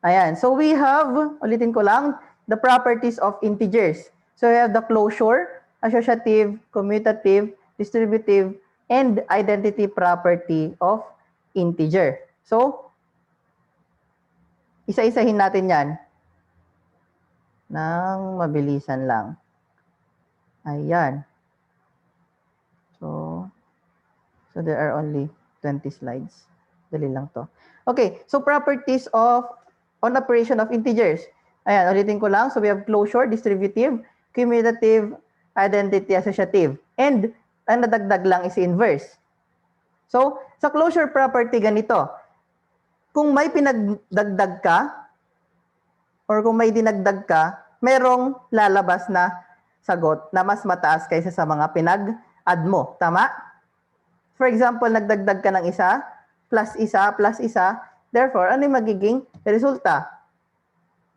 Ayan. So we have, ulitin ko lang, the properties of integers. So we have the closure, associative, commutative, distributive, and identity property of integer. So, isa-isahin natin yan nang mabilisan lang. Ayan. So there are only 20 slides. Dali lang to. Okay, so properties of on operation of integers. Ayan, ulitin ko lang. So we have closure, distributive, commutative, identity, associative. And ang nadagdag lang is inverse. So, sa closure property ganito. Kung may pinagdagdag ka or kung may dinagdag ka, merong lalabas na sagot na mas mataas kaysa sa mga pinag-add mo. Tama? For example, nagdagdag ka ng isa, plus isa. Therefore, ano yung magiging resulta?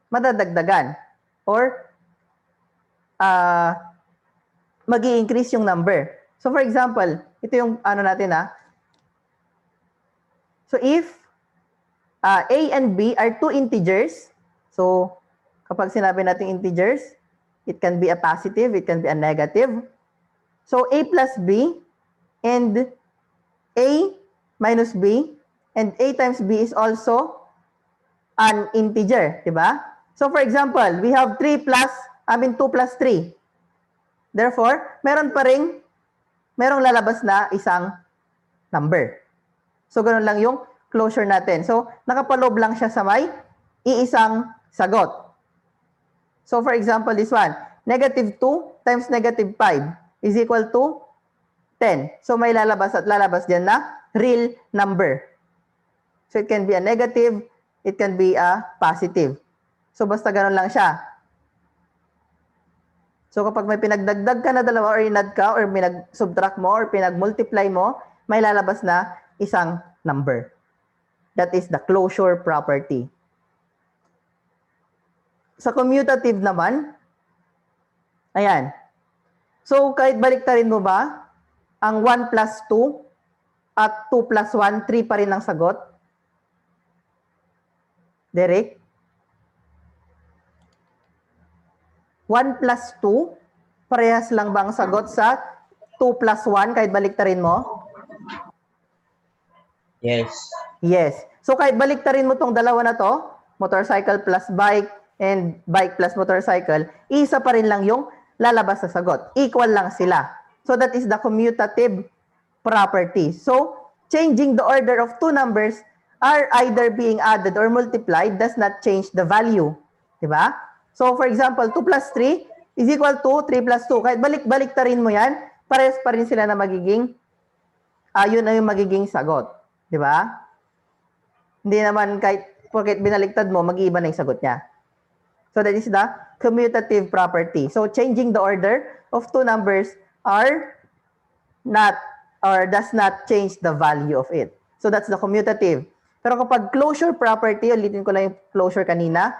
Madadagdagan. Or, mag-i-increase yung number. So, for example, ito yung ano natin So, if A and B are two integers, so, kapag sinabi natin integers, it can be a positive, it can be a negative. So, A plus B and A minus B and A times B is also an integer, di ba? So for example, we have 2 plus 3. Therefore, merong lalabas na isang number. So ganoon lang yung closure natin. So nakapaloob lang siya sa may iisang sagot. So for example, this one, negative 2 times negative 5 is equal to 10. So may lalabas at lalabas dyan na real number. So it can be a negative, it can be a positive. So basta ganun lang siya. So kapag may pinagdagdag ka na dalawa or inad ka or pinag-subtract mo or pinag-multiply mo, may lalabas na isang number. That is the closure property. Sa commutative naman, ayan. So kahit baliktarin mo ba, ang 1 plus 2 at 2 plus 1, 3 pa rin ang sagot? Derek? 1 plus 2, parehas lang bang sagot sa 2 plus 1 kahit baliktarin mo? Yes. Yes. So kahit baliktarin mo tong dalawa na to, motorcycle plus bike and bike plus motorcycle, isa pa rin lang yung lalabas sa sagot. Equal lang sila. So that is the commutative property. So changing the order of two numbers are either being added or multiplied does not change the value. Diba? So for example, 2 plus 3 is equal to 3 plus 2. Kahit balik-baliktarin mo yan, pares pa rin sila na magiging, yun na yung magiging sagot. Diba? Hindi naman kahit binaliktad mo, mag-iiba na yung sagot niya. So that is the commutative property. So changing the order of two numbers are not or does not change the value of it. So that's the commutative. Pero kapag closure property, ulitin ko lang yung closure kanina,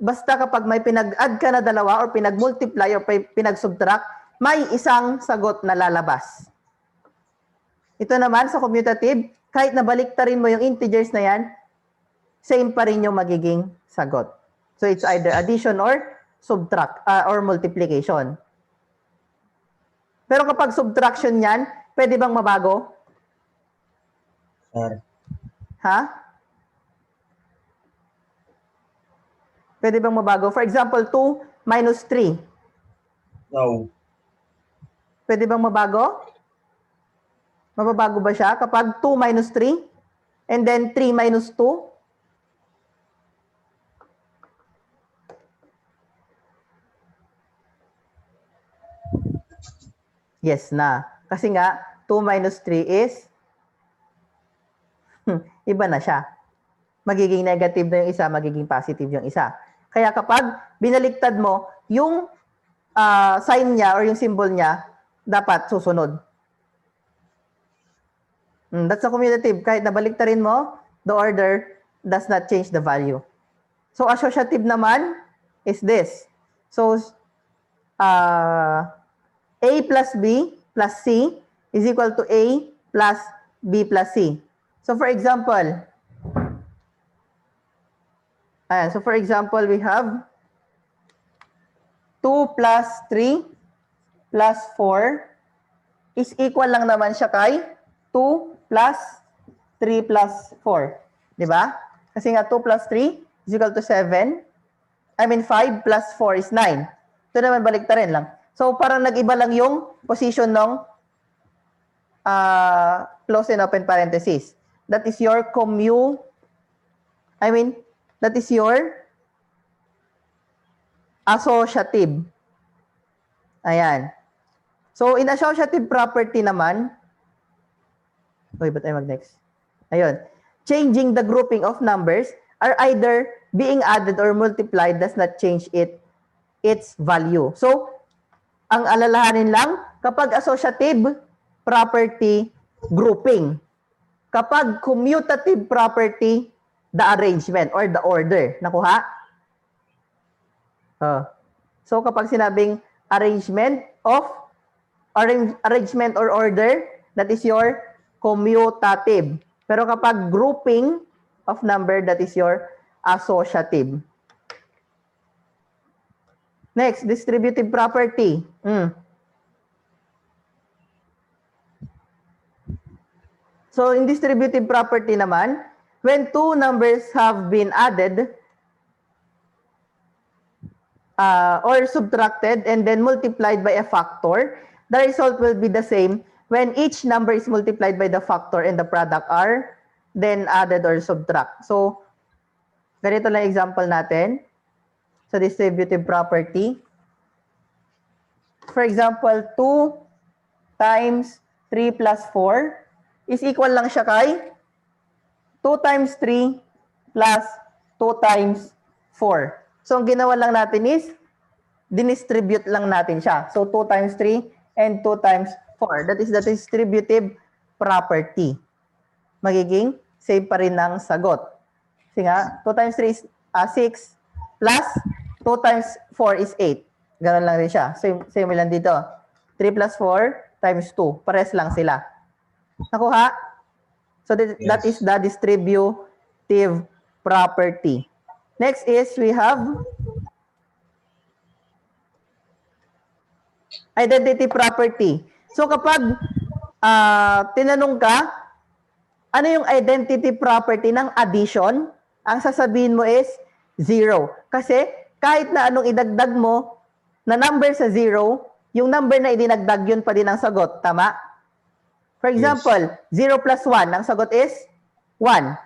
basta kapag may pinag-add ka na dalawa or pinag-multiply or pinag-subtract, may isang sagot na lalabas. Ito naman sa commutative, kahit nabaliktarin mo yung integers na yan, same pa rin yung magiging sagot. So it's either addition or subtract or multiplication. Pero kapag subtraction yan, pwede bang mabago? Sir. Ha? Pwede bang mabago? For example, 2 minus 3. No. Pwede bang mabago? Mababago ba siya kapag 2 minus 3? And then 3 minus 2? Yes na. Kasi nga, 2 minus 3 is, iba na siya. Magiging negative na yung isa, magiging positive yung isa. Kaya kapag binaliktad mo, yung sign niya or yung symbol niya, dapat susunod. That's a commutative. Kahit nabaliktarin mo, the order does not change the value. So, associative naman is this. So, A plus B plus C is equal to A plus B plus C. So, for example, Ayan, so for example, we have 2 plus 3 plus 4 is equal lang naman siya kay 2 plus 3 plus 4. Di ba? Kasi nga 2 plus 3 is equal to 7. I mean 5 plus 4 is 9. Ito naman baliktarin lang. So parang nag-iba lang yung position ng close and open parenthesis. That is your that is your associative. Ayan. So, in associative property naman, ba't tayo mag-next? Ayun. Changing the grouping of numbers are either being added or multiplied does not change its value. So, ang alalahanin lang, kapag associative property, grouping. Kapag commutative property, the arrangement or the order. Nakuha? So, kapag sinabing arrangement or order, that is your commutative. Pero kapag grouping of number, that is your associative. Next, distributive property. So, in distributive property naman, when two numbers have been added or subtracted and then multiplied by a factor, the result will be the same when each number is multiplied by the factor and the product are then added or subtract. So, ganito lang example natin sa distributive property. For example, 2 times 3 plus 4 is equal lang siya kay 2 times 3 plus 2 times 4. So, ang ginawa lang natin is dinistribute lang natin siya. So, 2 times 3 and 2 times 4. That is the distributive property. Magiging same pa rin ng sagot. Kasi nga, 2 times 3 is 6 plus 2 times 4 is 8. Ganun lang rin siya. Same lang dito. 3 plus 4 times 2. Pares lang sila. Nakuha? So, that is the distributive property. Next is we have identity property. So, kapag tinanong ka, ano yung identity property ng addition? Ang sasabihin mo is 0. Kasi kahit na anong idagdag mo na number sa 0, yung number na idinagdag yun pa din ang sagot. Tama? For example, 0 plus 1, ang sagot is 1.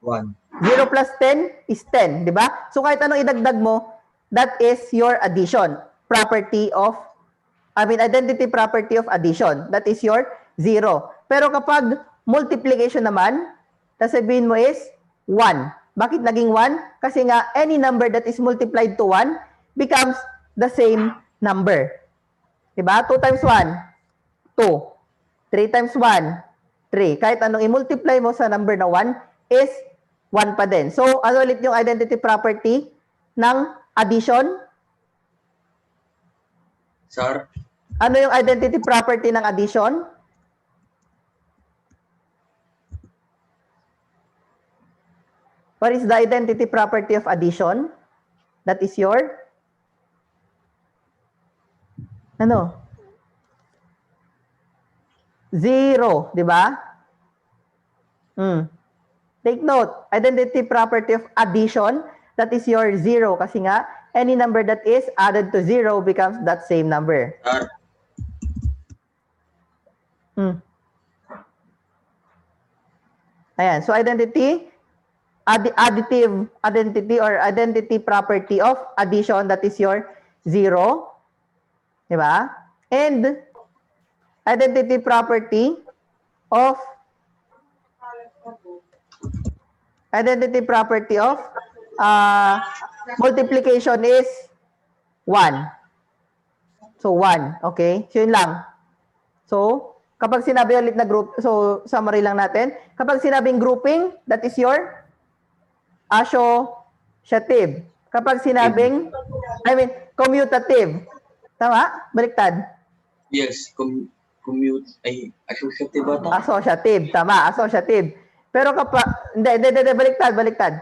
0 plus 10 is 10, di ba? So kahit anong idagdag mo, that is your addition. Identity property of addition. That is your 0. Pero kapag multiplication naman, sasabihin mo is 1. Bakit naging 1? Kasi nga, any number that is multiplied to 1 becomes the same number. Diba? 2 times 1, 2. 3 times 1, 3. Kahit anong i-multiply mo sa number na 1 is 1 pa din. So, ano ulit yung identity property ng addition? Sir? Ano yung identity property ng addition? What is the identity property of addition? That is your ano? 0, di ba? Take note, identity property of addition, that is your 0. Kasi nga, any number that is added to 0 becomes that same number. Sir? Ayan, so additive identity or identity property of addition, that is your 0. Diba? And identity property of multiplication is 1. So 1, okay? So yun lang. So, kapag sinabi ulit na group, so summary lang natin. Kapag sinabing grouping, that is your associative. Kapag sinabing, commutative. Tama? Baliktad. Yes, associative ba ito? Associative, tama, associative. Pero kapag, hindi, baliktad.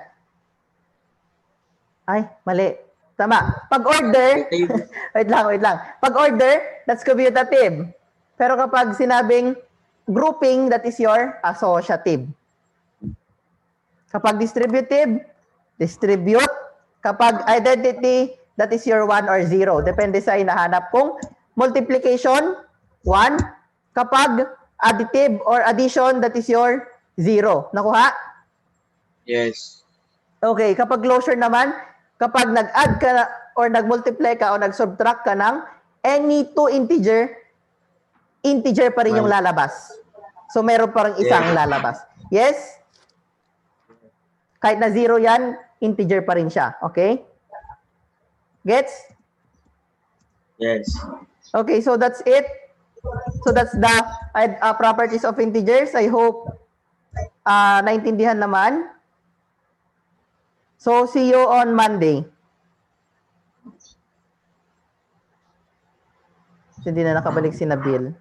Ay, mali. Tama. Pag order, Table. wait lang. Pag order, that's commutative. Pero kapag sinabing grouping, that is your associative. Kapag distributive, distribute. Kapag identity, that is your 1 or 0. Depende sa hinahanap. Kung multiplication, 1. Kapag additive or addition, that is your 0. Nakuha? Yes. Okay, kapag closure naman, kapag nag-add ka or nag-multiply ka o nag-subtract ka ng any two integer, integer pa rin yung Right. lalabas. So meron pa rin isang Yes. lalabas. Yes? Kahit na 0 yan, integer pa rin siya. Okay? Gets? Yes. Okay, so that's it. So that's the properties of integers. I hope naintindihan naman. So see you on Monday. Hindi na nakabalik si Nabil.